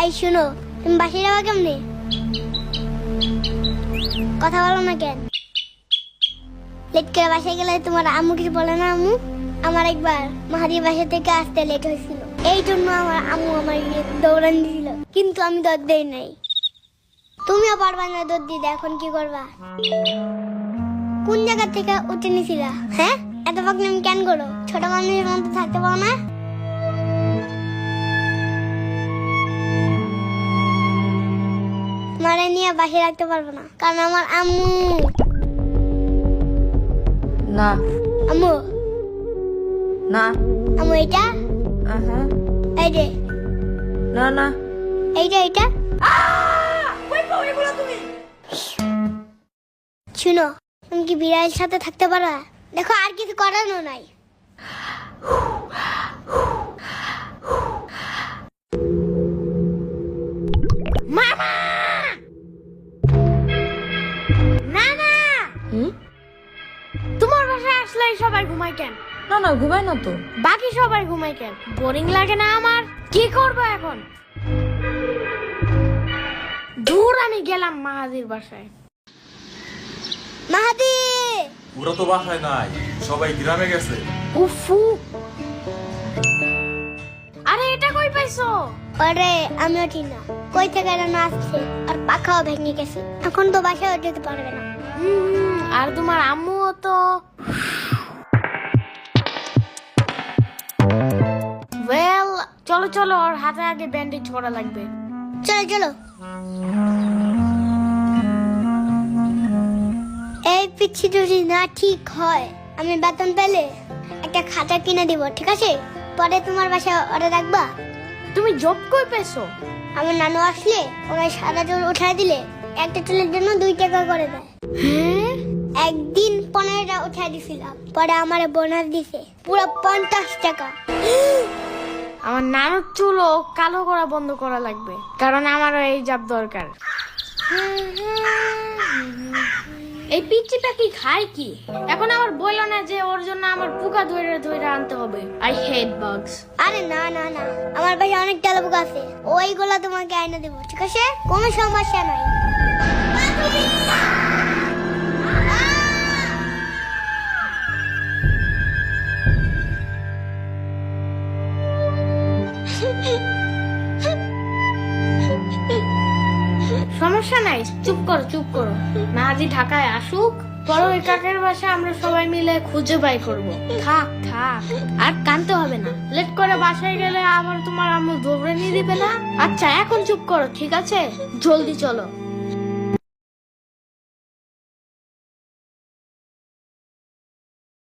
এই শুনো, তুমি বাসায় যাওয়া কেমনে? কথা বলো না কেন? লেট করে বাসায় গেলে তোমার আম্মু কিছু বলে না? আম্মু, আমার একবার মাহাদির বাসা থেকে আসতে লেট হয়েছিল, এই জন্য আমার আম্মু আমার দৌড়ান দিয়েছিল, কিন্তু আমি দৌড় দেই নাই। তুমিও পারবা না দৌড় দিতে, এখন কি করবা? কোন জায়গা থেকে উঠে নিছিলা? হ্যাঁ, এত পাকনামি কেন করো? ছোট মানুষের মতো থাকতে পারো না? মারে নিয়ে বাসায় রাখতে পারবো না, কারণ আমার আম্মু। না আম্মু, না আম্মু এটা, এই যে, না না এইটা, এটা শুনো, তুমি কি বিড়ালের সাথে থাকতে পারো? দেখো, আর কিছু করানো নাই। মামা, না না, তোমার বাসায় আসলে সবাই ঘুমায় কেন? না না ঘুমায় না তো। বাকি সবাই ঘুমায় কেন? বোরিং লাগে না আমার? কি করবো এখন? দূর, আমি গেলাম মাহাদির বাসায়। মাহাদি, ওরা তো বাসায় নাই, সবাই গ্রামে গেছে। উফু, আরে এটা কই পাইছো? আরে আমিও ঠিক না, কই থেকে যেন আসছে, আর পাখাও ভেঙে গেছে, এখন তো বাসায় যেতে পারবে না। আর তোমার আম্মুও তো। ওয়েল, চলো চলো, ওর হাতে আগে ব্যান্ডেজ করা লাগবে। চলো চলো। এই পিচ্ছি যদি না ঠিক হয়, আমি বেতন পেলে একটা খাতা কিনে দিব, ঠিক আছে? পরে তোমার বাসায় অর্ডার রাখবা। তুমি জব কই পেছো? আমার নানু আসলে ওরা সাদা চুল উঠায় দিলে একটা চুলের জন্য 2 টাকা করে দেয়। একদিন 15টা উঠায় দিছিলাম, পরে আমার বোনাস দিছে পুরো 50 টাকা। আমার নানুর চুলও কালো করা বন্ধ করা লাগবে, কারণ আমারও এই জব দরকার। এই পিচ্চি পাখি খায় কি? এখন আমার বললো না যে ওর জন্য আমার পোকা ধরে ধরে আনতে হবে। I hate বাগস। আরে না না না, আমার বাসায় অনেক তেলাপোকা আছে, ওইগুলা তোমাকে আইনা দেবো, ঠিক আছে? কোনো সমস্যা নাই। সমস্যা নাই, চুপ করো চুপ করো। মাহাদি ঢাকায় আসুক, পরে ওই কাকের বাসা আমরা সবাই মিলে খুঁজে বাই করব। থাক থাক, আর কানতে হবে না। লেট করে বাসায় গেলে আবার তোমার আম্মু দৌড়ে নিয়ে দিবে না। আচ্ছা এখন চুপ করো, ঠিক আছে? জলদি চলো।